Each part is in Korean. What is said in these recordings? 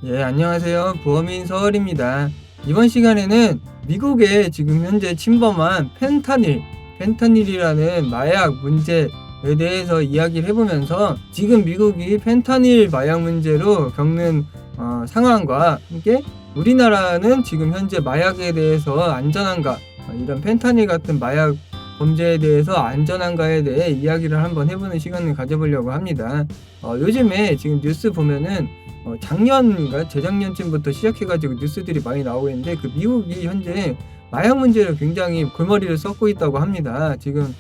예, 안녕하세요. 보험인 서울입니다. 이번 시간에는 미국의 지금 현재 침범한 펜타닐이라는 마약 문제에 대해서 이야기를 해보면서 지금 미국이 펜타닐 마약 문제로 겪는 상황과 함께 우리나라는 지금 현재 마약에 대해서 안전한가, 이런 펜타닐 같은 마약 범죄에 대해서 안전한가에 대해 이야기를 한번 해보는 시간을 가져보려고 합니다. 요즘에 지금 뉴스 보면은 작년인가 재작년쯤부터 시작해가지고 뉴스들이 많이 나오고 있는데, 그 미국이 현재 마약 문제를 굉장히 골머리를 썩고 있다고 합니다. 지금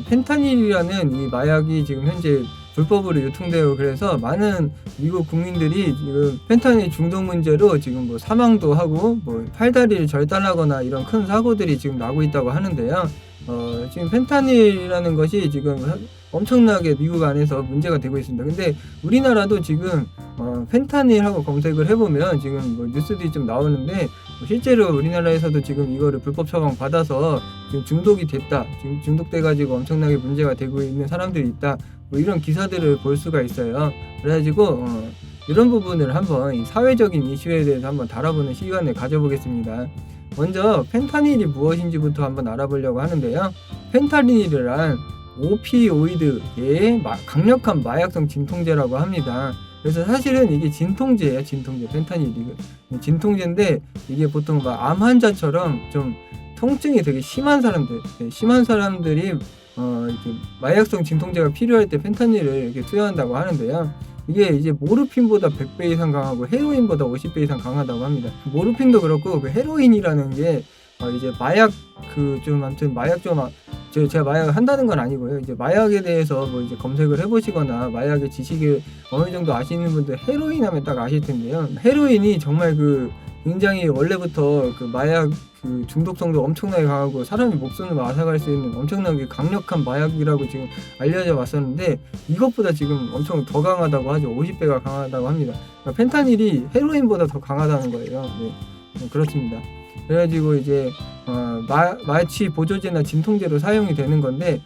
펜타닐이라는 이 마약이 지금 현재 불법으로 유통되고, 그래서 많은 미국 국민들이 지금 펜타닐 중독 문제로 지금 뭐 사망도 하고 뭐 팔다리를 절단하거나 이런 큰 사고들이 지금 나고 있다고 하는데요. 지금 펜타닐이라는 것이 지금 엄청나게 미국 안에서 문제가 되고 있습니다. 근데 우리나라도 지금 펜타닐하고 검색을 해보면 지금 뭐 뉴스들이 좀 나오는데, 실제로 우리나라에서도 지금 이거를 불법 처방 받아서 지금 중독이 됐다, 지금 중독돼가지고 엄청나게 문제가 되고 있는 사람들이 있다, 뭐 이런 기사들을 볼 수가 있어요. 그래가지고 이런 부분을 한번 이 사회적인 이슈에 대해서 한번 다뤄보는 시간을 가져보겠습니다. 먼저 펜타닐이 무엇인지부터 한번 알아보려고 하는데요. 펜타닐이란 오피오이드의 강력한 마약성 진통제라고 합니다. 그래서 사실은 이게 진통제예요. 진통제, 펜타닐이 진통제인데, 이게 보통 암 환자처럼 좀 통증이 되게 심한 사람들이 이렇게 마약성 진통제가 필요할 때 펜타닐을 이렇게 투여한다고 하는데요. 이게 이제 모르핀보다 100배 이상 강하고 헤로인보다 50배 이상 강하다고 합니다. 모르핀도 그렇고 그 헤로인이라는 게 이제 마약 아무튼 마약 제가 마약을 한다는 건 아니고요. 이제 마약에 대해서 뭐 이제 검색을 해보시거나 마약의 지식을 어느 정도 아시는 분들 헤로인 하면 딱 아실 텐데요. 헤로인이 정말 굉장히 원래부터 마약 중독성도 엄청나게 강하고 사람의 목숨을 앗아갈 수 있는 엄청나게 강력한 마약이라고 지금 알려져 왔었는데, 이것보다 지금 엄청 더 강하다고 하죠. 50배가 강하다고 합니다. 그러니까 펜타닐이 헤로인보다 더 강하다는 거예요. 네, 그렇습니다. 그래가지고 이제 마취 보조제나 진통제로 사용이 되는 건데,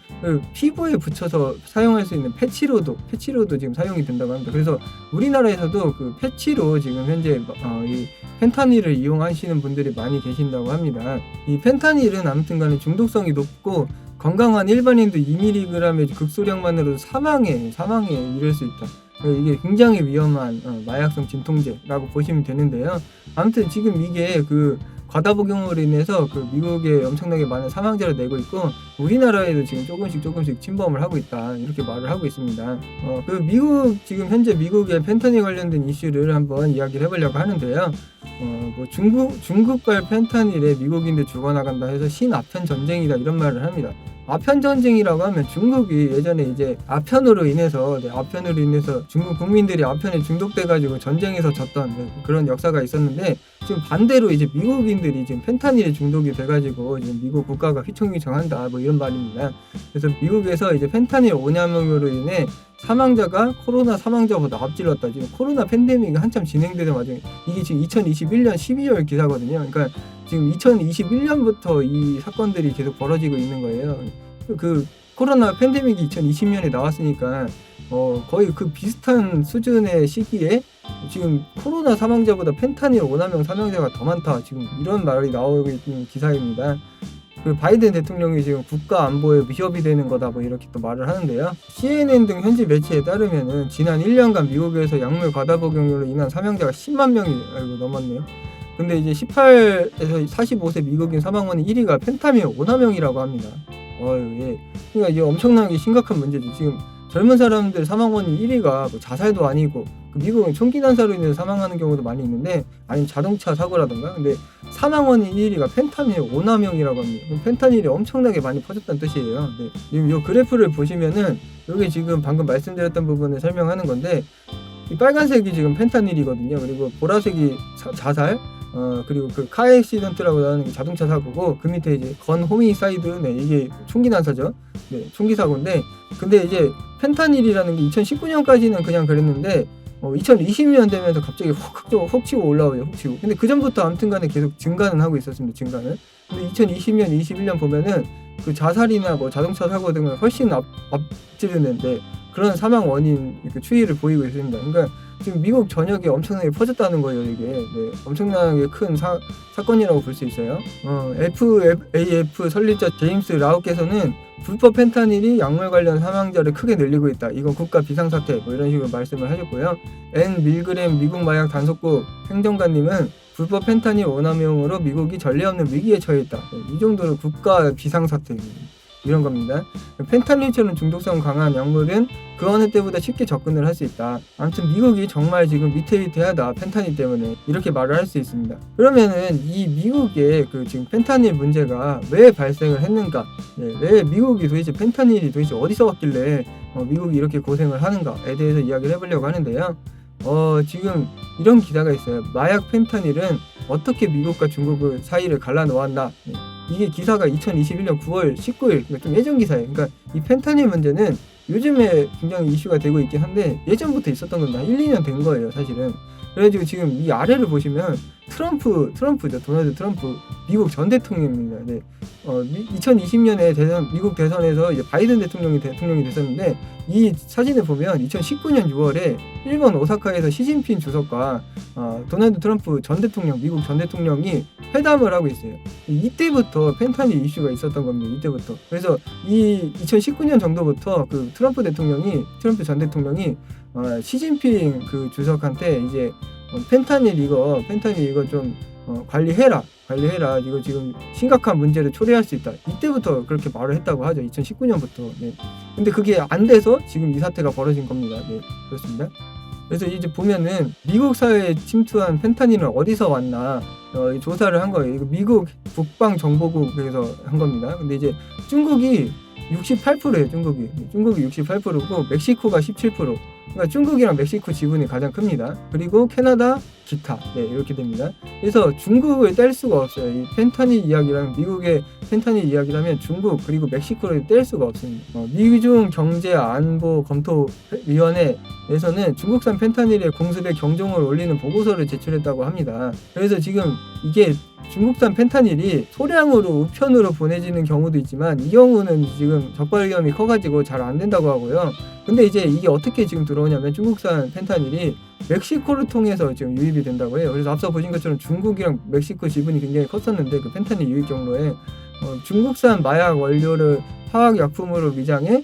피부에 붙여서 사용할 수 있는 패치로도 지금 사용이 된다고 합니다. 그래서 우리나라에서도 그 패치로 지금 현재 이 펜타닐을 이용하시는 분들이 많이 계신다고 합니다. 이 펜타닐은 아무튼간에 중독성이 높고 건강한 일반인도 2mg의 극소량만으로도 사망에 이를 수 있다. 이게 굉장히 위험한 마약성 진통제라고 보시면 되는데요. 아무튼 지금 이게 과다 복용으로 인해서 미국에 엄청나게 많은 사망자를 내고 있고, 우리나라에도 지금 조금씩 침범을 하고 있다, 이렇게 말을 하고 있습니다. 지금 현재 미국의 펜타닐 관련된 이슈를 한번 이야기를 해보려고 하는데요. 뭐 중국발 펜타닐에 미국인들 죽어나간다 해서 신아편 전쟁이다, 이런 말을 합니다. 아편 전쟁이라고 하면 중국이 예전에 이제 아편으로 인해서 중국 국민들이 아편에 중독돼가지고 전쟁에서 졌던 그런 역사가 있었는데, 지금 반대로 이제 미국인들이 지금 펜타닐에 중독이 돼가지고 지금 미국 국가가 휘청휘청한다, 뭐 이런 말입니다. 그래서 미국에서 이제 펜타닐 오염으로 인해 사망자가 코로나 사망자보다 앞질렀다. 지금 코로나 팬데믹이 한참 진행되는 와중에, 이게 지금 2021년 12월 기사거든요. 그러니까 지금 2021년부터 이 사건들이 계속 벌어지고 있는 거예요. 코로나 팬데믹이 2020년에 나왔으니까 거의 비슷한 수준의 시기에 지금 코로나 사망자보다 펜타닐 오남용 사망자가 더 많다, 지금 이런 말이 나오고 있는 기사입니다. 바이든 대통령이 지금 국가 안보에 위협이 되는 거다, 뭐 이렇게 또 말을 하는데요. CNN 등 현지 매체에 따르면은 지난 1년간 미국에서 약물 과다 복용으로 인한 사망자가 10만 명이 넘었네요. 근데 이제 18에서 45세 미국인 사망 원인 1위가 펜타닐 오남용이라고 합니다. 예. 그러니까 이게 엄청나게 심각한 문제죠. 지금 젊은 사람들 사망 원인 1위가 뭐 자살도 아니고, 미국은 총기 난사로 인해서 사망하는 경우도 많이 있는데, 아니면 자동차 사고라던가. 근데 사망 원인 1위가 펜타닐 오남용이라고 합니다. 그럼 펜타닐이 엄청나게 많이 퍼졌다는 뜻이에요. 지금 이 그래프를 보시면은 여기 지금 방금 말씀드렸던 부분을 설명하는 건데, 이 빨간색이 지금 펜타닐이거든요. 그리고 보라색이 자살, 그리고 카 액시던트라고 하는 게 자동차 사고고, 그 밑에 이제 건 호미사이드, 이게 총기 난사죠. 총기 사고인데, 근데 이제 펜타닐이라는 게 2019년까지는 그냥 그랬는데 2020년 되면서 갑자기 훅 치고 올라오죠. 훅 치고. 근데 그 전부터 아무튼간에 계속 증가는 하고 있었습니다. 증가는. 근데 2020년, 21년 보면은 자살이나 뭐 자동차 사고 등을 훨씬 앞지르는데, 그런 사망 원인 추이를 보이고 있습니다. 그러니까 지금 미국 전역에 엄청나게 퍼졌다는 거예요. 이게 엄청나게 큰 사건이라고 볼 수 있어요. FAF 설립자 제임스 라우께서는 불법 펜타닐이 약물 관련 사망자를 크게 늘리고 있다. 이건 국가 비상사태 뭐 이런 식으로 말씀을 하셨고요. N 밀그램 미국 마약 단속국 행정관님은 불법 펜타닐 오남용으로 미국이 전례 없는 위기에 처해 있다. 이 정도로 국가 비상사태 이런 겁니다. 펜타닐처럼 중독성 강한 약물은 그 어느 때보다 쉽게 접근을 할 수 있다. 아무튼 미국이 정말 지금 위태위태하다. 펜타닐 때문에 이렇게 말을 할 수 있습니다. 그러면은 이 미국의 지금 펜타닐 문제가 왜 발생을 했는가? 왜 미국이 도대체 펜타닐이 도대체 어디서 왔길래 미국이 이렇게 고생을 하는가에 대해서 이야기를 해보려고 하는데요. 지금 이런 기사가 있어요. 마약 펜타닐은 어떻게 미국과 중국 사이를 갈라놓았나? 이게 기사가 2021년 9월 19일, 그러니까 좀 예전 기사예요. 그러니까 이 펜타닐 문제는 요즘에 굉장히 이슈가 되고 있긴 한데 예전부터 있었던 겁니다. 1, 2년 된 거예요, 사실은. 그래가지고 지금 이 아래를 보시면 트럼프죠. 도널드 트럼프, 미국 전 대통령입니다. 2020년에 미국 대선에서 이제 바이든 대통령이 됐었는데 이 사진을 보면 2019년 6월에 일본 오사카에서 시진핑 주석과 도널드 트럼프 전 대통령, 미국 전 대통령이 회담을 하고 있어요. 이때부터 펜타닐 이슈가 있었던 겁니다. 이때부터. 그래서 이 2019년 정도부터 트럼프 전 대통령이 시진핑 주석한테 이제 펜타닐 이거 좀 관리해라. 이거 지금 심각한 문제를 초래할 수 있다. 이때부터 그렇게 말을 했다고 하죠. 2019년부터. 네. 근데 그게 안 돼서 지금 이 사태가 벌어진 겁니다. 네, 그렇습니다. 그래서 이제 보면은 미국 사회에 침투한 펜타닐은 어디서 왔나 조사를 한 거예요. 이거 미국 국방정보국에서 한 겁니다. 근데 이제 중국이 68%예요. 중국이 68%고 멕시코가 17%. 그러니까 중국이랑 멕시코 지분이 가장 큽니다. 그리고 캐나다, 기타 이렇게 됩니다. 그래서 중국을 뗄 수가 없어요. 이 펜타닐 이야기라면 미국의 펜타닐 이야기라면 중국 그리고 멕시코를 뗄 수가 없습니다. 미중 경제 안보 검토위원회에서는 중국산 펜타닐의 공습에 경종을 울리는 보고서를 제출했다고 합니다. 그래서 지금 이게 중국산 펜타닐이 소량으로 우편으로 보내지는 경우도 있지만 이 경우는 지금 적발 위험이 커가지고 잘 안 된다고 하고요. 근데 이제 이게 어떻게 지금 들어오냐면 중국산 펜타닐이 멕시코를 통해서 지금 유입이 된다고 해요. 그래서 앞서 보신 것처럼 중국이랑 멕시코 지분이 굉장히 컸었는데 그 펜타닐 유입 경로에 중국산 마약 원료를 화학약품으로 위장해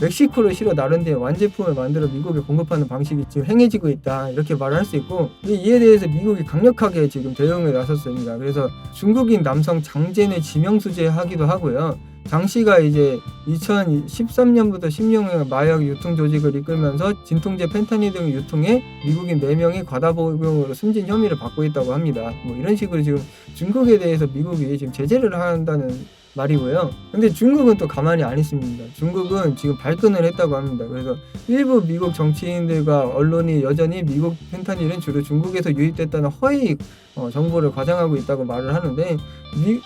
멕시코를 실어 나른 뒤에 완제품을 만들어 미국에 공급하는 방식이 지금 행해지고 있다. 이렇게 말을 할 수 있고 이에 대해서 미국이 강력하게 지금 대응에 나섰습니다. 그래서 중국인 남성 장젠을 지명수재하기도 하고요. 장 씨가 이제 2013년부터 16년 마약 유통 조직을 이끌면서 진통제 펜타닐 등을 유통해 미국인 4명이 과다 복용으로 숨진 혐의를 받고 있다고 합니다. 뭐 이런 식으로 지금 중국에 대해서 미국이 지금 제재를 한다는 말이고요. 근데 중국은 또 가만히 안 있습니다. 중국은 지금 발끈을 했다고 합니다. 그래서 일부 미국 정치인들과 언론이 여전히 미국 펜타닐은 주로 중국에서 유입됐다는 허위 정보를 과장하고 있다고 말을 하는데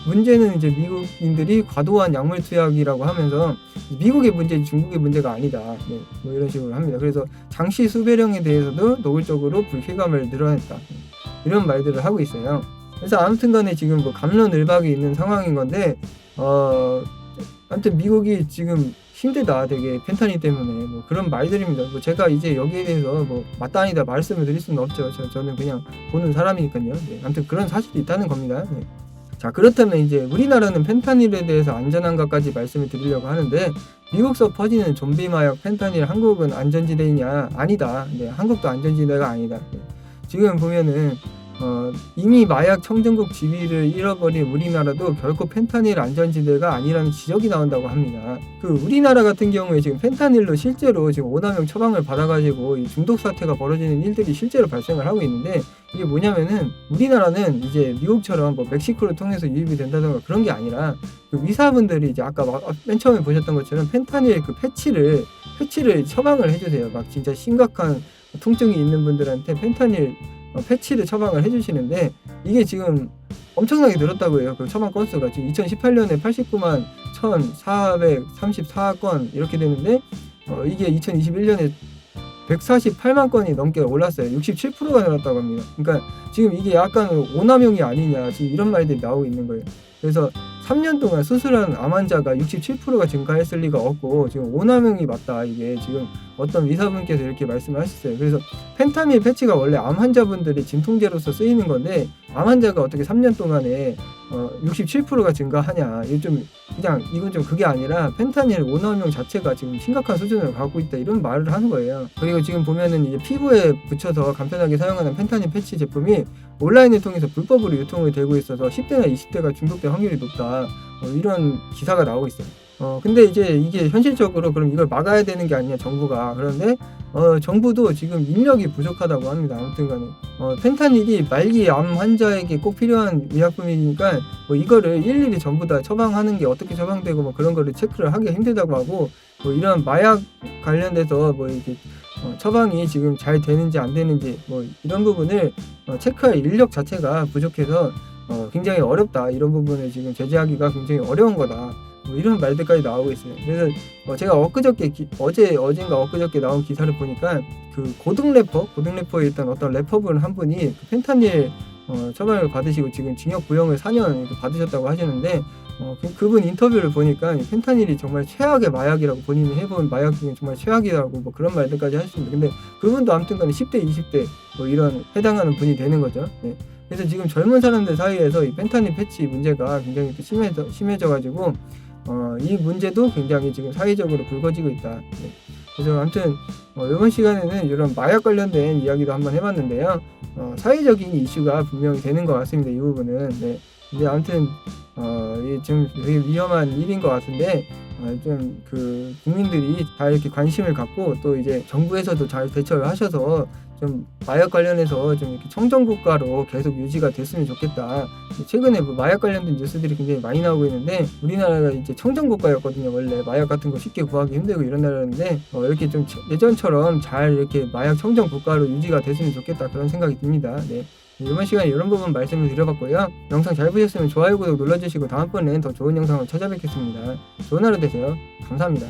문제는 이제 미국인들이 과도한 약물 투약이라고 하면서 미국의 문제지 중국의 문제가 아니다. 뭐 이런 식으로 합니다. 그래서 장씨 수배령에 대해서도 노골적으로 불쾌감을 드러냈다. 이런 말들을 하고 있어요. 그래서 아무튼간에 지금 뭐 갑론을박이 있는 상황인 건데 아무튼 미국이 지금 힘들다 되게 펜타닐 때문에 뭐 그런 말들입니다. 뭐 제가 이제 여기에 대해서 뭐 맞다 아니다 말씀을 드릴 수는 없죠. 저는 그냥 보는 사람이니까요. 아무튼 그런 사실이 있다는 겁니다. 자, 그렇다면 이제 우리나라는 펜타닐에 대해서 안전한가까지 말씀을 드리려고 하는데 미국서 퍼지는 좀비 마약 펜타닐 한국은 안전지대이냐? 아니다. 한국도 안전지대가 아니다. 지금 보면은 이미 마약 청정국 지위를 잃어버린 우리나라도 결코 펜타닐 안전지대가 아니라는 지적이 나온다고 합니다. 우리나라 같은 경우에 지금 펜타닐로 실제로 지금 오남용 처방을 받아가지고 이 중독 사태가 벌어지는 일들이 실제로 발생을 하고 있는데 이게 뭐냐면은 우리나라는 이제 미국처럼 뭐 멕시코를 통해서 유입이 된다던가 그런 게 아니라 의사분들이 이제 아까 맨 처음에 보셨던 것처럼 펜타닐 패치를 처방을 해주세요. 막 진짜 심각한 통증이 있는 분들한테 펜타닐 패치를 처방을 해주시는데 이게 지금 엄청나게 늘었다고 해요. 그 처방 건수가 지금 2018년에 89만 1,434건 이렇게 되는데 이게 2021년에 148만 건이 넘게 올랐어요. 67%가 늘었다고 합니다. 그러니까 지금 이게 약간 오남용이 아니냐 지금 이런 말들이 나오고 있는 거예요. 그래서 3년 동안 수술한 암 환자가 67%가 증가했을 리가 없고 지금 오남용이 맞다. 이게 지금 어떤 의사분께서 이렇게 말씀을 하셨어요. 그래서 펜타닐 패치가 원래 암 환자분들이 진통제로서 쓰이는 건데 암 환자가 어떻게 3년 동안에 67%가 증가하냐. 이건 좀 그게 아니라 펜타닐 오남용 자체가 지금 심각한 수준을 갖고 있다. 이런 말을 하는 거예요. 그리고 지금 보면은 이제 피부에 붙여서 간편하게 사용하는 펜타닐 패치 제품이 온라인을 통해서 불법으로 유통이 되고 있어서 10대나 20대가 중독될 확률이 높다. 이런 기사가 나오고 있어요. 근데 이제 이게 현실적으로 그럼 이걸 막아야 되는 게 아니냐 정부가. 그런데 정부도 지금 인력이 부족하다고 합니다. 아무튼 간에 펜타닐이 말기 암 환자에게 꼭 필요한 의약품이니까 뭐 이거를 일일이 전부 다 처방하는 게 어떻게 처방되고 뭐 그런 거를 체크를 하기 힘들다고 하고 뭐 이런 마약 관련돼서 뭐 이렇게 처방이 지금 잘 되는지 안 되는지 뭐 이런 부분을 체크할 인력 자체가 부족해서 굉장히 어렵다. 이런 부분을 지금 제재하기가 굉장히 어려운 거다. 뭐 이런 말들까지 나오고 있어요. 그래서 제가 어젠가 엊그저께 나온 기사를 보니까 그 고등 래퍼에 있던 어떤 래퍼분 한 분이 그 펜타닐 처방을 받으시고 지금 징역 구형을 4년 이렇게 받으셨다고 하시는데 그분 인터뷰를 보니까 펜타닐이 정말 최악의 마약이라고 본인이 해본 마약 중에 정말 최악이라고 뭐 그런 말들까지 하셨습니다. 근데 그분도 아무튼간에 10대, 20대 뭐 이런 해당하는 분이 되는 거죠. 네. 그래서 지금 젊은 사람들 사이에서 이 펜타닐 패치 문제가 굉장히 또 심해져가지고 이 문제도 굉장히 지금 사회적으로 불거지고 있다. 네. 그래서 아무튼 이번 시간에는 이런 마약 관련된 이야기도 한번 해봤는데요. 사회적인 이슈가 분명히 되는 것 같습니다. 이 부분은. 네. 근데 아무튼 이게 좀 되게 위험한 일인 것 같은데 좀 그 국민들이 다 이렇게 관심을 갖고 또 이제 정부에서도 잘 대처를 하셔서 좀 마약 관련해서 좀 이렇게 청정 국가로 계속 유지가 됐으면 좋겠다. 최근에 뭐 마약 관련된 뉴스들이 굉장히 많이 나오고 있는데 우리나라가 이제 청정 국가였거든요. 원래 마약 같은 거 쉽게 구하기 힘들고 이런 나라인데 이렇게 좀 예전처럼 잘 이렇게 마약 청정 국가로 유지가 됐으면 좋겠다. 그런 생각이 듭니다. 네. 이번 시간에 이런 부분 말씀을 드려봤고요. 영상 잘 보셨으면 좋아요, 구독 눌러주시고 다음번엔 더 좋은 영상으로 찾아뵙겠습니다. 좋은 하루 되세요. 감사합니다.